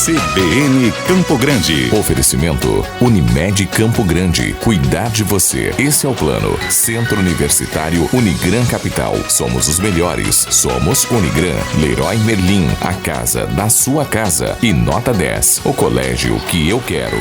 CBN Campo Grande. Oferecimento Unimed Campo Grande. Cuidar de você. Esse é o plano. Centro Universitário Unigran Capital. Somos os melhores. Somos Unigran. Leroy Merlin. A casa da sua casa. E Nota 10. O colégio que eu quero.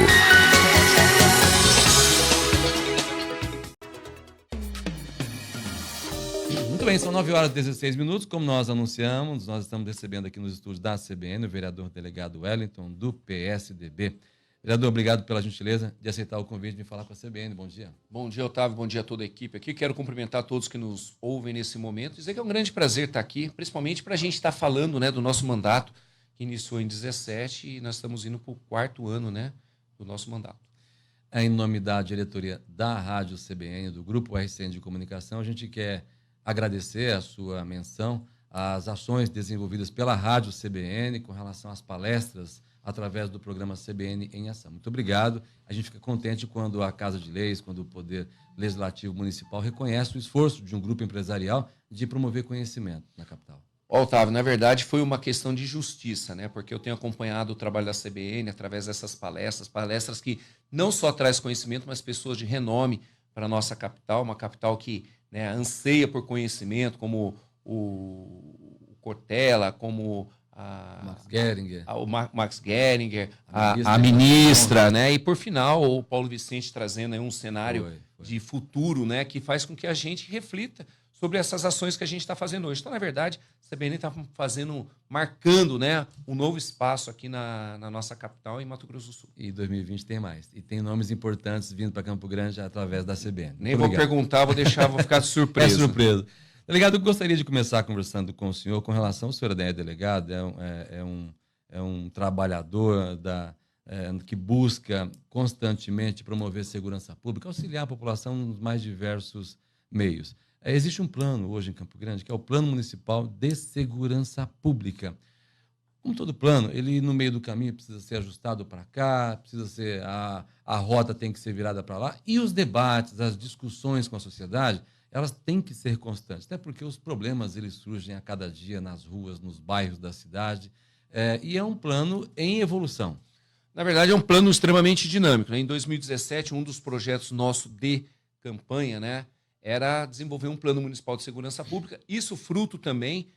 Muito bem, são 9h16. Como nós anunciamos, nós estamos recebendo aqui nos estúdios da CBN o vereador delegado Wellington, do PSDB. Vereador, obrigado pela gentileza de aceitar o convite de falar com a CBN. Bom dia. Bom dia, Otávio. Bom dia a toda a equipe aqui. Quero cumprimentar todos que nos ouvem nesse momento. Dizer que é um grande prazer estar aqui, principalmente para a gente estar falando, do nosso mandato, que iniciou em 2017 e nós estamos indo para o 4º ano, do nosso mandato. Em nome da diretoria da Rádio CBN, do Grupo RCN de Comunicação, a gente quer agradecer a sua menção às ações desenvolvidas pela Rádio CBN com relação às palestras através do programa CBN em Ação. Muito obrigado. A gente fica contente quando a Casa de Leis, quando o Poder Legislativo Municipal reconhece o esforço de um grupo empresarial de promover conhecimento na capital. Otávio, na verdade foi uma questão de justiça, porque eu tenho acompanhado o trabalho da CBN através dessas palestras que não só traz conhecimento, mas pessoas de renome para a nossa capital, uma capital que anseia por conhecimento, como o Cortella, como o Max Geringer, a ministra, e por final o Paulo Vicente trazendo aí um cenário de futuro, que faz com que a gente reflita sobre essas ações que a gente está fazendo hoje. Então, na verdade, a CBN está marcando um novo espaço aqui na nossa capital, em Mato Grosso do Sul. E 2020 tem mais. E tem nomes importantes vindo para Campo Grande através da CBN. Nem vou perguntar, vou ficar surpreso. É surpresa. Delegado, eu gostaria de começar conversando com o senhor com relação... O senhor é delegado, é um trabalhador que busca constantemente promover segurança pública, auxiliar a população nos mais diversos meios. Existe um plano hoje em Campo Grande, que é o Plano Municipal de Segurança Pública. Como todo plano, ele no meio do caminho precisa ser ajustado para cá, a rota tem que ser virada para lá, e os debates, as discussões com a sociedade, elas têm que ser constantes, até porque os problemas eles surgem a cada dia nas ruas, nos bairros da cidade, e é um plano em evolução. Na verdade, é um plano extremamente dinâmico. Em 2017, um dos projetos nosso de campanha, era desenvolver um plano municipal de segurança pública, isso fruto também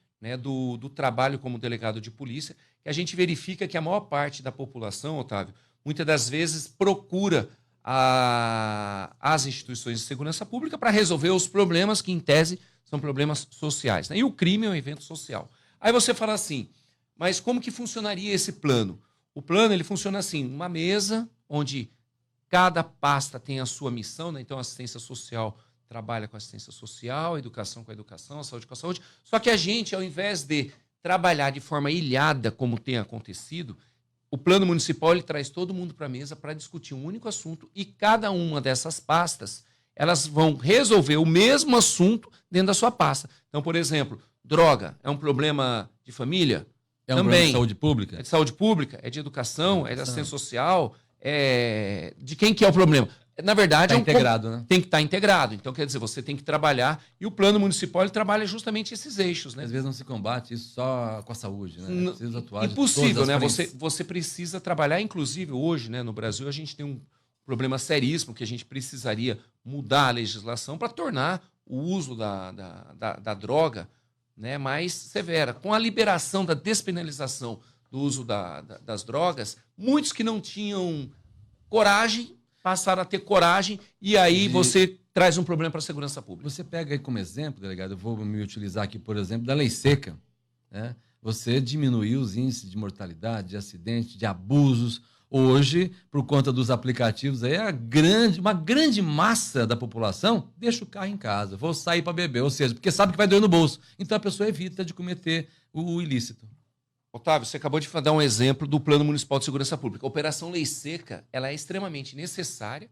do trabalho como delegado de polícia, que a gente verifica que a maior parte da população, Otávio, muitas das vezes procura as instituições de segurança pública para resolver os problemas que, em tese, são problemas sociais. E o crime é um evento social. Aí você fala assim, mas como que funcionaria esse plano? O plano ele funciona assim, uma mesa onde cada pasta tem a sua missão, então a assistência social trabalha com assistência social, educação com a educação, a saúde com a saúde. Só que a gente, ao invés de trabalhar de forma ilhada, como tem acontecido, o plano municipal ele traz todo mundo para a mesa para discutir um único assunto e cada uma dessas pastas elas vão resolver o mesmo assunto dentro da sua pasta. Então, por exemplo, droga é um problema de família? É um problema de saúde pública? É de saúde pública, é de educação, é de assistência social, de quem que é o problema? Na verdade, integrado, tem que estar integrado. Então, quer dizer, você tem que trabalhar e o plano municipal ele trabalha justamente esses eixos. Às vezes não se combate isso só com a saúde, Precisa atuar impossível, Você precisa trabalhar, inclusive hoje, no Brasil, a gente tem um problema seríssimo que a gente precisaria mudar a legislação para tornar o uso da droga mais severa. Com a liberação da despenalização do uso das drogas, muitos que não tinham coragem passaram a ter coragem e aí você traz um problema para a segurança pública. Você pega aí como exemplo, delegado, eu vou me utilizar aqui, por exemplo, da lei seca. Você diminuiu os índices de mortalidade, de acidente, de abusos. Hoje, por conta dos aplicativos, aí uma grande massa da população deixa o carro em casa, vou sair para beber, ou seja, porque sabe que vai doer no bolso. Então a pessoa evita de cometer o ilícito. Otávio, você acabou de dar um exemplo do Plano Municipal de Segurança Pública. A Operação Lei Seca ela é extremamente necessária,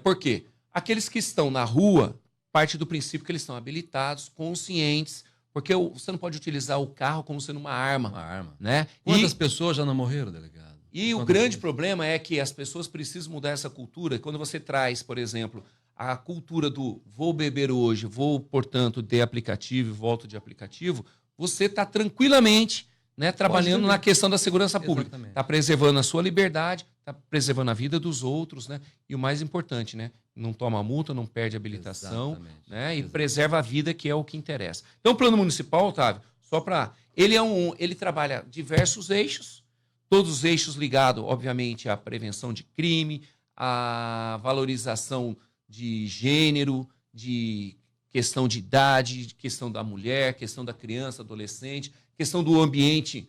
Por quê? Aqueles que estão na rua, parte do princípio que eles estão habilitados, conscientes, porque você não pode utilizar o carro como sendo uma arma. Quantas pessoas já não morreram, delegado? E o grande problema é que as pessoas precisam mudar essa cultura. Quando você traz, por exemplo, a cultura do vou beber hoje, vou, portanto, de aplicativo e volto de aplicativo, você está tranquilamente né, trabalhando dormir. na questão da segurança pública. Exatamente. Está preservando a sua liberdade, está preservando a vida dos outros, né? E o mais importante, né? Não toma multa, não perde habilitação, Exatamente. né? E Exatamente. preserva a vida, que é o que interessa. Então, o plano municipal, Otávio, só para... Ele trabalha diversos eixos, todos os eixos ligados, obviamente, à prevenção de crime, à valorização de gênero, de questão de idade, de questão da mulher, questão da criança, adolescente, questão do ambiente,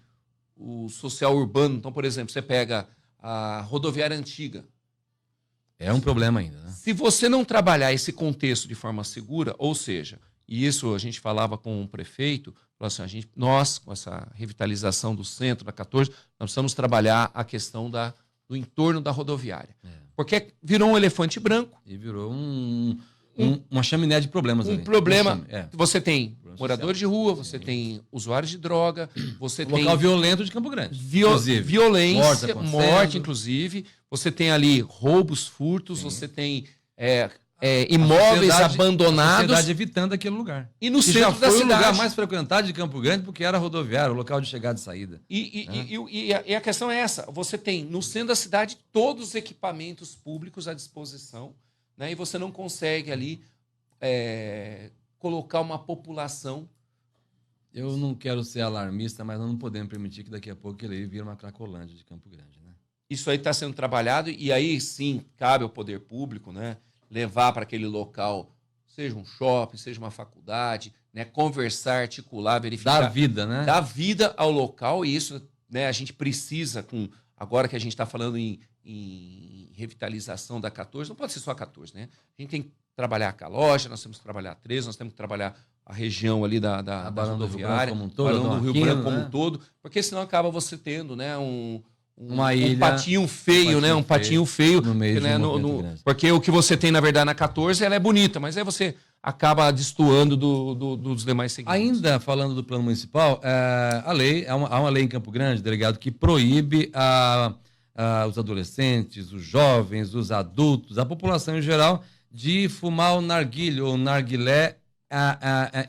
o social urbano. Então, por exemplo, você pega a rodoviária antiga. É um problema ainda, né? Se você não trabalhar esse contexto de forma segura, ou seja, e isso a gente falava com o prefeito, falou assim, nós, com essa revitalização do centro, da 14, nós precisamos trabalhar a questão do entorno da rodoviária. Porque virou um elefante branco. E virou uma chaminé de problemas ali. Problema. É. Você tem Problema moradores de rua, você tem usuários de droga, você tem Local violento de Campo Grande. inclusive. violência, Morte morte, acontecendo. inclusive. Você tem ali roubos, furtos, você tem A imóveis sociedade- A abandonados. sociedade evitando aquele lugar. E no Que centro já da foi o cidade. lugar mais frequentado de Campo Grande, porque era rodoviário, o local de chegada e saída. E a questão é essa: você tem no centro da cidade todos os equipamentos públicos à disposição, né, e você não consegue ali colocar uma população. Eu não quero ser alarmista, mas nós não podemos permitir que daqui a pouco ele vire uma Cracolândia de Campo Grande, né? Isso aí está sendo trabalhado, e aí sim cabe ao poder público, né, levar para aquele local, seja um shopping, seja uma faculdade, né, conversar, articular, verificar. Dar vida, né? Dar vida ao local, e isso, né, a gente precisa, agora que a gente está falando em revitalização da 14, não pode ser só a 14, né? A gente tem que trabalhar a loja, nós temos que trabalhar a 13, nós temos que trabalhar a região ali da Barão do Rio rodoviária, Branco como um todo, Barão do Dom Rio Aquino, Branco como né? um todo, porque senão acaba você tendo, né, Uma ilha, um patinho feio, né? Um patinho feio. no meio né, de um movimento grande. porque o que você tem, na verdade, na 14, ela é bonita, mas aí você acaba destoando dos demais segmentos. Ainda falando do plano municipal, há uma lei em Campo Grande, delegado, que proíbe os adolescentes, os jovens, os adultos, a população em geral, de fumar o narguilé ou narguilé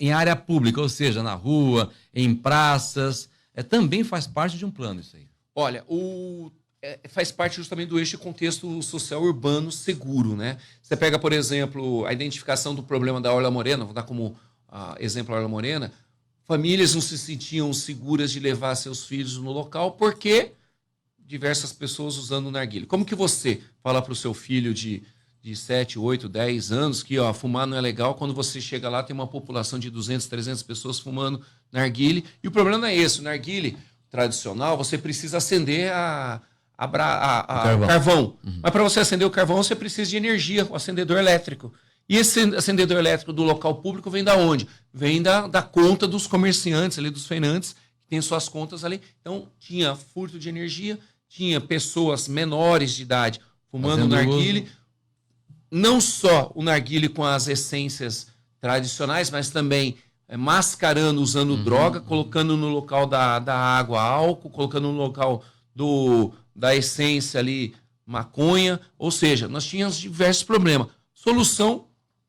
em área pública, ou seja, na rua, em praças. Também faz parte de um plano isso aí. Olha, faz parte justamente do eixo de contexto social urbano seguro, né? Você pega, por exemplo, a identificação do problema da Orla Morena, vou dar como exemplo a Orla Morena, famílias não se sentiam seguras de levar seus filhos no local porque diversas pessoas usando o narguilé. Como que você fala para o seu filho de 7, 8, 10 anos que fumar não é legal, quando você chega lá tem uma população de 200, 300 pessoas fumando narguilé, e o problema não é esse, o narguilé tradicional, você precisa acender o carvão. Mas para você acender o carvão, você precisa de energia, o acendedor elétrico. E esse acendedor elétrico do local público vem da onde? Vem da conta dos comerciantes ali, dos feirantes, que têm suas contas ali. Então, tinha furto de energia, tinha pessoas menores de idade fumando narguilé. Não só o narguilé com as essências tradicionais, mas também mascarando, usando droga, colocando no local da água álcool, colocando no local da essência ali maconha. Ou seja, nós tínhamos diversos problemas. Solução,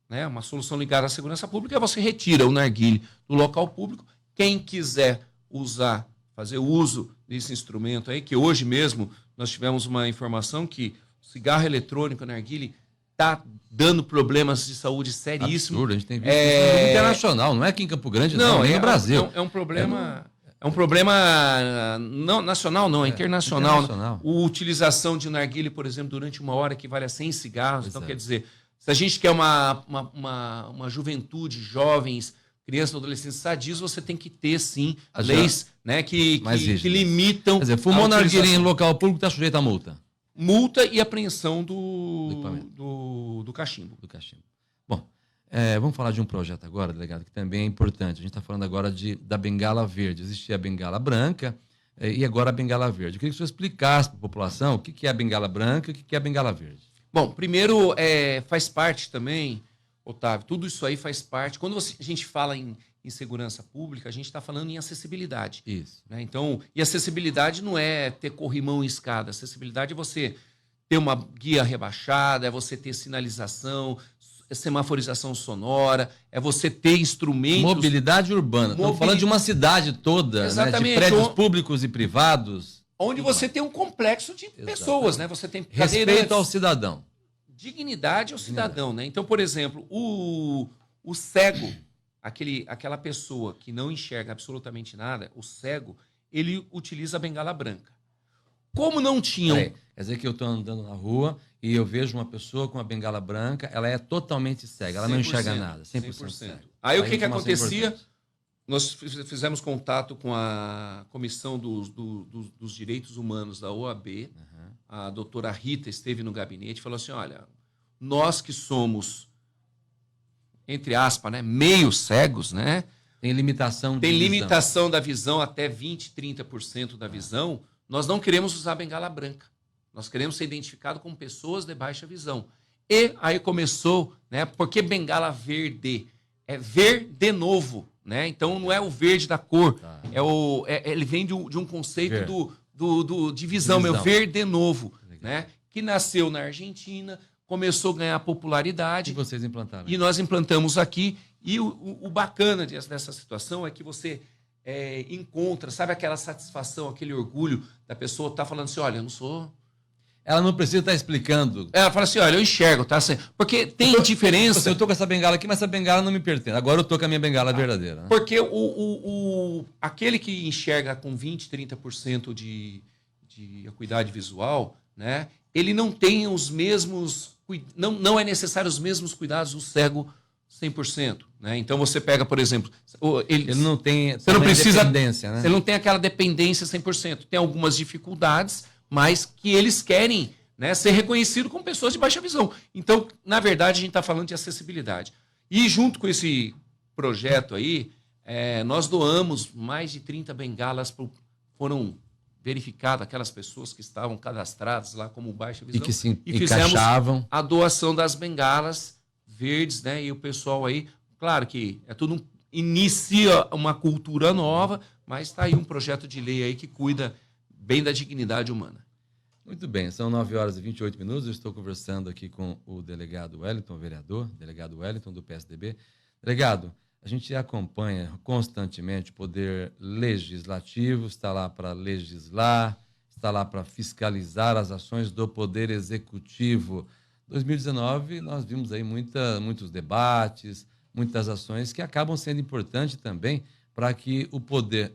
né, uma solução ligada à segurança pública, é você retira o narguilé do local público. Quem quiser fazer uso desse instrumento aí, que hoje mesmo nós tivemos uma informação que o cigarro eletrônico, o narguilé, está dando problemas de saúde seríssimos. Absurdo, a gente tem visto isso no nível internacional, não é aqui em Campo Grande, não, é no Brasil. É um problema... É um problema não nacional, não, é internacional. internacional. A utilização de narguilé, por exemplo, durante uma hora equivale a 100 cigarros. Então, Exato. quer dizer, se a gente quer uma juventude, jovens, crianças, adolescentes sadios, você tem que ter, sim, leis, né, que limitam. Quer dizer, fumou a narguilé em utilização. local público, está sujeito a multa. Multa e apreensão do cachimbo. Do cachimbo. Bom, vamos falar de um projeto agora, delegado, que também é importante. A gente está falando agora da bengala verde. Existia a bengala branca e agora a bengala verde. Eu queria que o senhor explicasse para a população o que é a bengala branca e o que é a bengala verde. Bom, primeiro, faz parte também, Otávio, tudo isso aí faz parte. Quando a gente fala em segurança pública, a gente está falando em acessibilidade. Isso. Né? Então, e acessibilidade não é ter corrimão e escada. Acessibilidade é você ter uma guia rebaixada, é você ter sinalização, semaforização sonora, é você ter instrumentos... Mobilidade urbana. Estamos falando de uma cidade toda, né, de prédios públicos e privados. Onde você tem um complexo de pessoas, né? Você tem respeito ao cidadão. Dignidade ao cidadão, né? Então, por exemplo, o cego, aquela pessoa que não enxerga absolutamente nada, o cego, ele utiliza a bengala branca. Como não tinham... Quer dizer que eu estou andando na rua e eu vejo uma pessoa com uma bengala branca, ela é totalmente cega, ela não enxerga nada. 100% cega. Aí o que acontecia? Nós fizemos contato com a Comissão dos Direitos Humanos da OAB. A doutora Rita esteve no gabinete e falou assim, olha, nós que somos, entre aspas, né, meio cegos, né? Tem limitação da visão até 20%, 30% da visão. Nós não queremos usar bengala branca. Nós queremos ser identificados como pessoas de baixa visão. E aí começou, né? Por que bengala verde? É ver de novo, né? Então não é o verde da cor. Tá. Ele vem de um conceito de visão, meu, ver de novo, né? Que nasceu na Argentina, começou a ganhar popularidade. E vocês implantaram? E nós implantamos aqui. E o bacana dessa situação é que você encontra, sabe, aquela satisfação, aquele orgulho da pessoa estar falando assim, olha, eu não sou... Ela não precisa estar explicando. Ela fala assim, olha, eu enxergo, tá? Porque tem diferença... Eu estou com essa bengala aqui, mas essa bengala não me pertence. Agora eu estou com a minha bengala verdadeira. Né? Porque aquele que enxerga com 20%, 30% de acuidade visual, né? Ele não tem os mesmos... Não é necessário os mesmos cuidados do cego 100%. Né? Então você pega, por exemplo... Ele não tem... Você não precisa... Dependência, né? Você não tem aquela dependência 100%. Tem algumas dificuldades, mas que eles querem, né, ser reconhecidos como pessoas de baixa visão. Então, na verdade, a gente está falando de acessibilidade. E junto com esse projeto aí, nós doamos mais de 30 bengalas, foram verificadas aquelas pessoas que estavam cadastradas lá como baixa visão. E que se fizemos a doação das bengalas verdes, né? E o pessoal aí, claro que inicia uma cultura nova, mas está aí um projeto de lei aí que cuida bem da dignidade humana. Muito bem, são 9h28. Eu estou conversando aqui com o delegado Wellington, delegado Wellington do PSDB. Delegado, a gente acompanha constantemente o poder legislativo, está lá para legislar, está lá para fiscalizar as ações do poder executivo. 2019, nós vimos aí muitos debates, muitas ações que acabam sendo importantes também para que o poder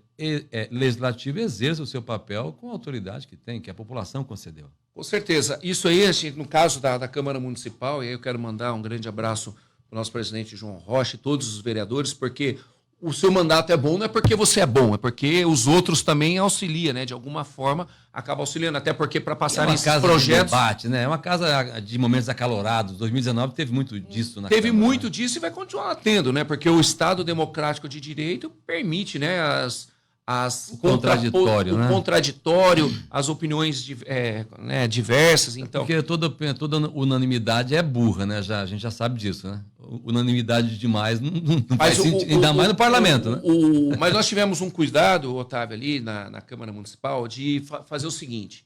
legislativo exerça o seu papel com a autoridade que tem, que a população concedeu. Com certeza. Isso aí, no caso da Câmara Municipal, e aí eu quero mandar um grande abraço para o nosso presidente João Rocha e todos os vereadores, porque o seu mandato é bom não é porque você é bom, é porque os outros também auxiliam, né? De alguma forma, acaba auxiliando, até porque para passar esses projetos... De debate, né? É uma casa de momentos acalorados. 2019 teve muito disso na Teve Câmara, muito disso e vai continuar tendo, né? Porque o Estado democrático de direito permite, né, o contraditório, as opiniões diversas. Então... Porque toda unanimidade é burra, né? A gente já sabe disso, né? Unanimidade demais não faz sentido, ainda mais no parlamento, né? Mas nós tivemos um cuidado, Otávio, ali na Câmara Municipal, de fazer o seguinte: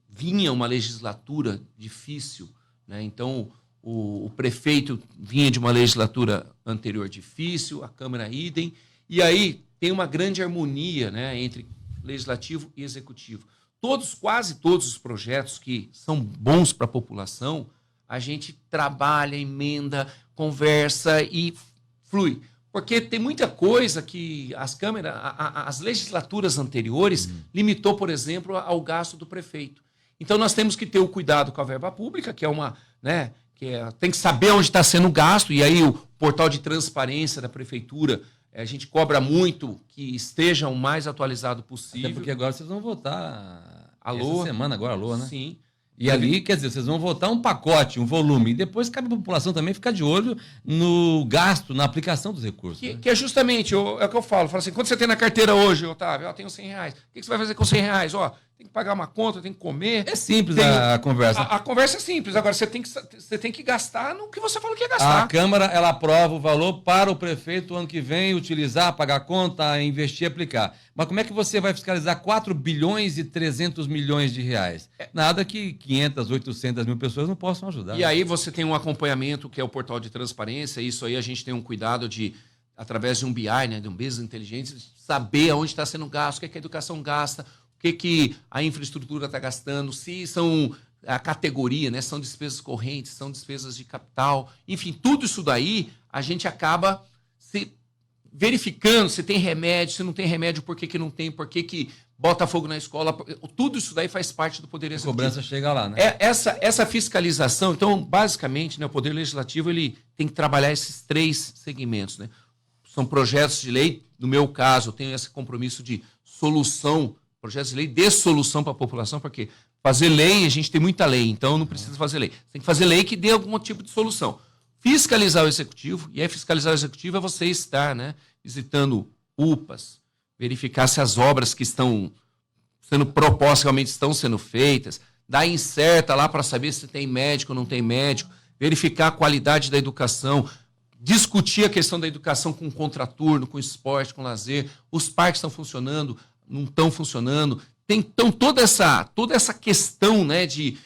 vinha uma legislatura difícil, né? Então o prefeito vinha de uma legislatura anterior difícil, a Câmara idem, e aí tem uma grande harmonia, né, entre legislativo e executivo. Quase todos os projetos que são bons para a população, a gente trabalha, emenda, conversa e flui. Porque tem muita coisa que as legislaturas anteriores limitou, por exemplo, ao gasto do prefeito. Então nós temos que ter o cuidado com a verba pública, que é uma... né, tem que saber onde está sendo gasto, e aí o portal de transparência da prefeitura, a gente cobra muito que esteja o mais atualizado possível. Até porque agora vocês vão votar essa semana, agora a LOA, né? Sim. E ali, quer dizer, vocês vão votar um pacote, um volume, e depois cabe a população também ficar de olho no gasto, na aplicação dos recursos. Que é justamente, é o que eu falo assim, quando você tem na carteira hoje, Otávio, tenho R$100, o que você vai fazer com R$100? tem que pagar uma conta, tem que comer. É simples a conversa. A conversa é simples. Agora, você tem que gastar no que você falou que ia gastar. A Câmara, ela aprova o valor para o prefeito ano que vem utilizar, pagar conta, investir, aplicar. Mas como é que você vai fiscalizar 4 bilhões e 300 milhões de reais? Nada que 500, 800 mil pessoas não possam ajudar. E aí você tem um acompanhamento, que é o portal de transparência. Isso aí a gente tem um cuidado de, através de um BI, né, de um Business Intelligence, saber aonde está sendo gasto, o que a educação gasta, o que a infraestrutura está gastando, se são a categoria, né, são despesas correntes, são despesas de capital, enfim, tudo isso daí a gente acaba se verificando se tem remédio, se não tem remédio, por que não tem, por que bota fogo na escola, tudo isso daí faz parte do Poder Executivo. A cobrança chega lá, né? Essa fiscalização, então, basicamente, né, o Poder Legislativo ele tem que trabalhar esses 3 segmentos, né? São projetos de lei, no meu caso, eu tenho esse compromisso de solução, projetos de lei de solução para a população, porque fazer lei, a gente tem muita lei, então não precisa fazer lei. Tem que fazer lei que dê algum tipo de solução. Fiscalizar o Executivo, e aí fiscalizar o Executivo é você estar, né, visitando UPAs, verificar se as obras que estão sendo propostas realmente estão sendo feitas, dar incerta lá para saber se tem médico ou não tem médico, verificar a qualidade da educação, discutir a questão da educação com contraturno, com esporte, com lazer, os parques estão funcionando, não estão funcionando. Então, toda essa questão, né, de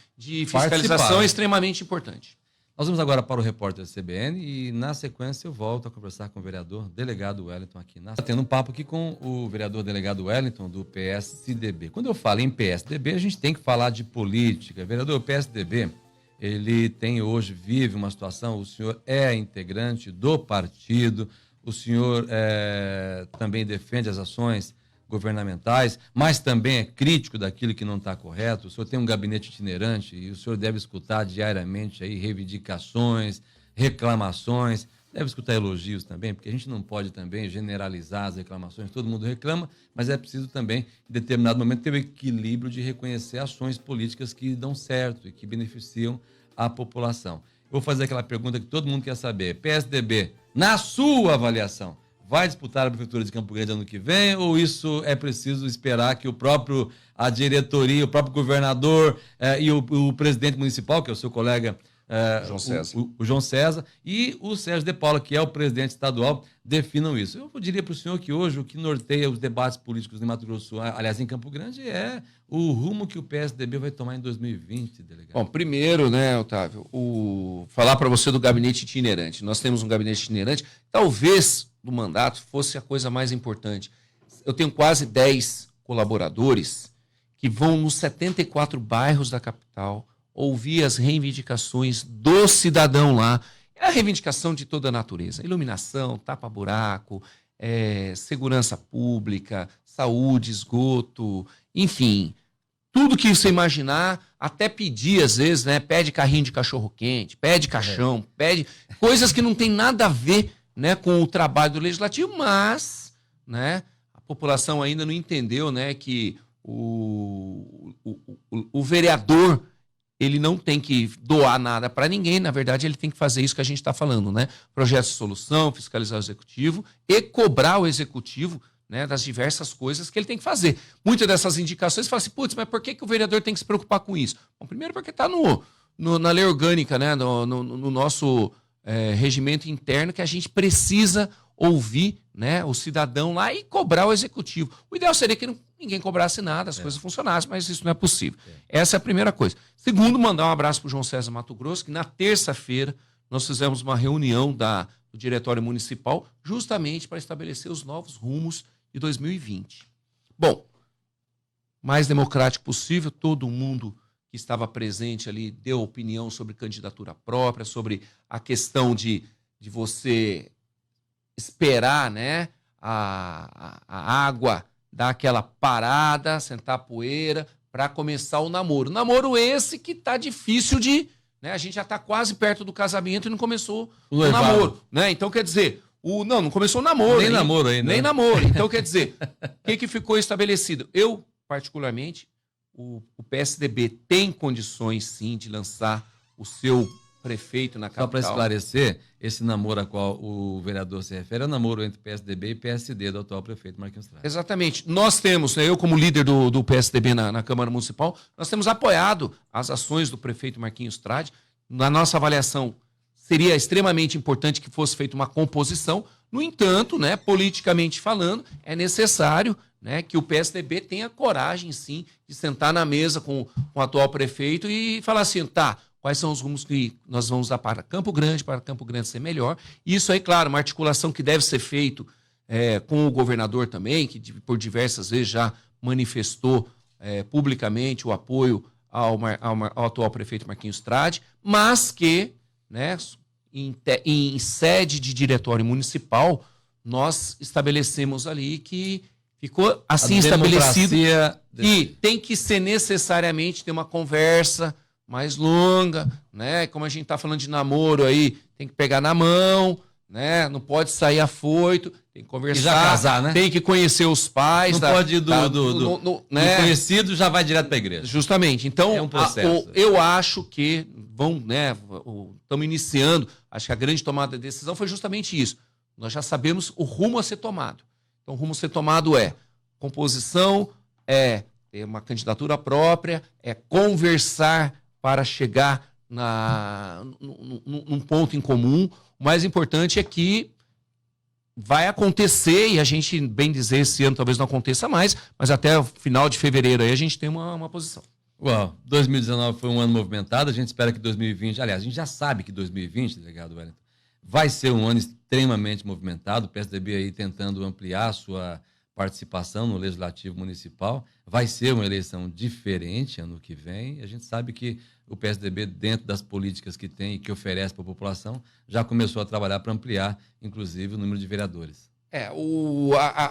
fiscalização é extremamente importante. Nós vamos agora para o repórter da CBN e, na sequência, eu volto a conversar com o vereador delegado Wellington aqui. Tendo um papo aqui com o vereador delegado Wellington, do PSDB. Quando eu falo em PSDB, a gente tem que falar de política. Vereador, o PSDB, ele vive uma situação, o senhor é integrante do partido, o senhor também defende as ações governamentais, mas também é crítico daquilo que não está correto. O senhor tem um gabinete itinerante e o senhor deve escutar diariamente aí reivindicações, reclamações, deve escutar elogios também, porque a gente não pode também generalizar as reclamações, todo mundo reclama, mas é preciso também, em determinado momento, ter o equilíbrio de reconhecer ações políticas que dão certo e que beneficiam a população. Eu vou fazer aquela pergunta que todo mundo quer saber. PSDB, na sua avaliação, vai disputar a Prefeitura de Campo Grande ano que vem, ou isso é preciso esperar que a diretoria, o próprio governador e o presidente municipal, que é o seu colega João César. O João César, e o Sérgio de Paula, que é o presidente estadual, definam isso? Eu diria para o senhor que hoje o que norteia os debates políticos em Mato Grosso do Sul, aliás, em Campo Grande, é o rumo que o PSDB vai tomar em 2020, delegado. Bom, primeiro, né, Otávio, falar para você do gabinete itinerante. Nós temos um gabinete itinerante, talvez do mandato fosse a coisa mais importante. Eu tenho quase 10 colaboradores que vão nos 74 bairros da capital ouvir as reivindicações do cidadão lá. É a reivindicação de toda a natureza. Iluminação, tapa-buraco, segurança pública, saúde, esgoto, enfim. Tudo que você imaginar, até pedir às vezes, né? Pede carrinho de cachorro-quente, pede caixão, pede coisas que não tem nada a ver, né, com o trabalho do Legislativo, mas, né, a população ainda não entendeu, né, que o vereador ele não tem que doar nada para ninguém, na verdade ele tem que fazer isso que a gente está falando, né? Projeto de solução, fiscalizar o Executivo e cobrar o Executivo, né, das diversas coisas que ele tem que fazer. Muitas dessas indicações você fala assim, putz, mas por que o vereador tem que se preocupar com isso? Bom, primeiro porque está na lei orgânica, né, no nosso regimento interno, que a gente precisa ouvir, né, o cidadão lá e cobrar o Executivo. O ideal seria que ninguém cobrasse nada, as coisas funcionassem, mas isso não é possível. Essa é a primeira coisa. Segundo, mandar um abraço para o João César Mato Grosso, que na terça-feira nós fizemos uma reunião do Diretório Municipal justamente para estabelecer os novos rumos de 2020. Bom, mais democrático possível, todo mundo que estava presente ali deu opinião sobre candidatura própria, sobre a questão de você esperar, né, a água dar aquela parada, sentar a poeira, para começar o namoro. Namoro esse que tá difícil de... Né, a gente já está quase perto do casamento e não começou o namoro. Né? Então, quer dizer, não começou o namoro. Nem namoro ainda. Nem namoro. Então, quer dizer, o que ficou estabelecido? Eu, particularmente, o PSDB tem condições, sim, de lançar o seu prefeito na Só para capital. esclarecer, esse namoro a qual o vereador se refere é o namoro entre PSDB e PSD do atual prefeito Marquinhos Trade. Exatamente. Nós temos, né, eu como líder do PSDB na Câmara Municipal, nós temos apoiado as ações do prefeito Marquinhos Trade. Na nossa avaliação, seria extremamente importante que fosse feita uma composição. No entanto, né, politicamente falando, é necessário, né, que o PSDB tenha coragem, sim, de sentar na mesa com o atual prefeito e falar assim, tá, quais são os rumos que nós vamos dar para Campo Grande ser melhor. Isso aí, claro, uma articulação que deve ser feita com o governador também, que por diversas vezes já manifestou publicamente o apoio ao atual prefeito Marquinhos Trade, mas que, né, em sede de diretório municipal, nós estabelecemos ali que ficou assim estabelecido que tem que ser necessariamente ter uma conversa mais longa, né? Como a gente está falando de namoro aí, tem que pegar na mão, né? Não pode sair afoito, tem que conversar, e já casar, né? Tem que conhecer os pais. Não pode ir né? do conhecido, já vai direto para a igreja. Justamente. Então, é um processo. Eu acho que estamos iniciando, acho que a grande tomada de decisão foi justamente isso. Nós já sabemos o rumo a ser tomado. Então, o rumo a ser tomado é composição, é ter uma candidatura própria, é conversar para chegar num ponto em comum. O mais importante é que vai acontecer, e a gente, bem dizer, esse ano talvez não aconteça mais, mas até o final de fevereiro aí a gente tem uma posição. Uau, 2019 foi um ano movimentado, a gente espera que 2020, aliás, a gente já sabe que 2020, delegado Wellington, vai ser um ano extremamente movimentado, o PSDB aí tentando ampliar a sua participação no Legislativo Municipal, vai ser uma eleição diferente ano que vem, a gente sabe que o PSDB, dentro das políticas que tem e que oferece para a população, já começou a trabalhar para ampliar, inclusive, o número de vereadores.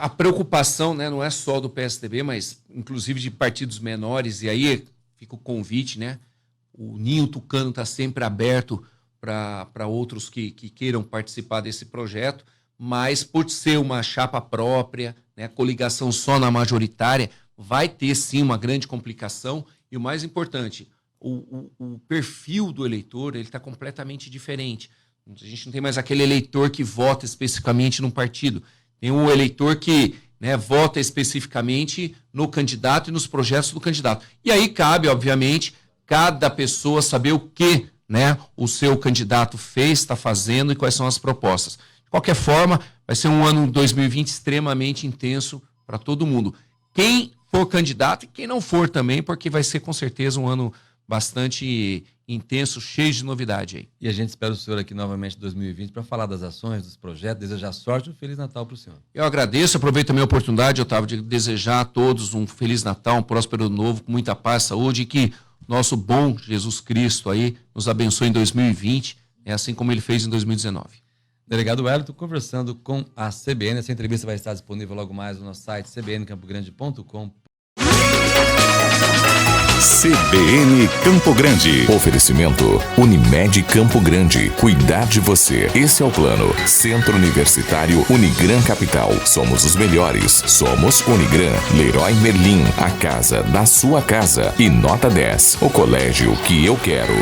A preocupação, né, não é só do PSDB, mas inclusive de partidos menores, e aí fica o convite, né? O Ninho Tucano está sempre aberto para outros que queiram participar desse projeto, mas por ser uma chapa própria, né, coligação só na majoritária, vai ter sim uma grande complicação, e o mais importante, o perfil do eleitor está completamente diferente. A gente não tem mais aquele eleitor que vota especificamente num partido. Tem um eleitor que, né, vota especificamente no candidato e nos projetos do candidato. E aí cabe, obviamente, cada pessoa saber o que, né, o seu candidato fez, está fazendo e quais são as propostas. De qualquer forma, vai ser um ano 2020 extremamente intenso para todo mundo. Quem for candidato e quem não for também, porque vai ser com certeza um ano bastante intenso, cheio de novidade aí. E a gente espera o senhor aqui novamente em 2020 para falar das ações, dos projetos, desejar sorte e um Feliz Natal para o senhor. Eu agradeço, aproveito também a oportunidade, Otávio, de desejar a todos um Feliz Natal, um próspero ano novo, com muita paz, saúde, e que nosso bom Jesus Cristo aí nos abençoe em 2020, assim como ele fez em 2019. Delegado Wellington, conversando com a CBN. Essa entrevista vai estar disponível logo mais no nosso site cbncampogrande.com. CBN Campo Grande. Oferecimento Unimed Campo Grande. Cuidar de você. Esse é o plano. Centro Universitário Unigran Capital. Somos os melhores. Somos Unigran. Leroy Merlin. A casa da sua casa. E nota 10. O colégio que eu quero.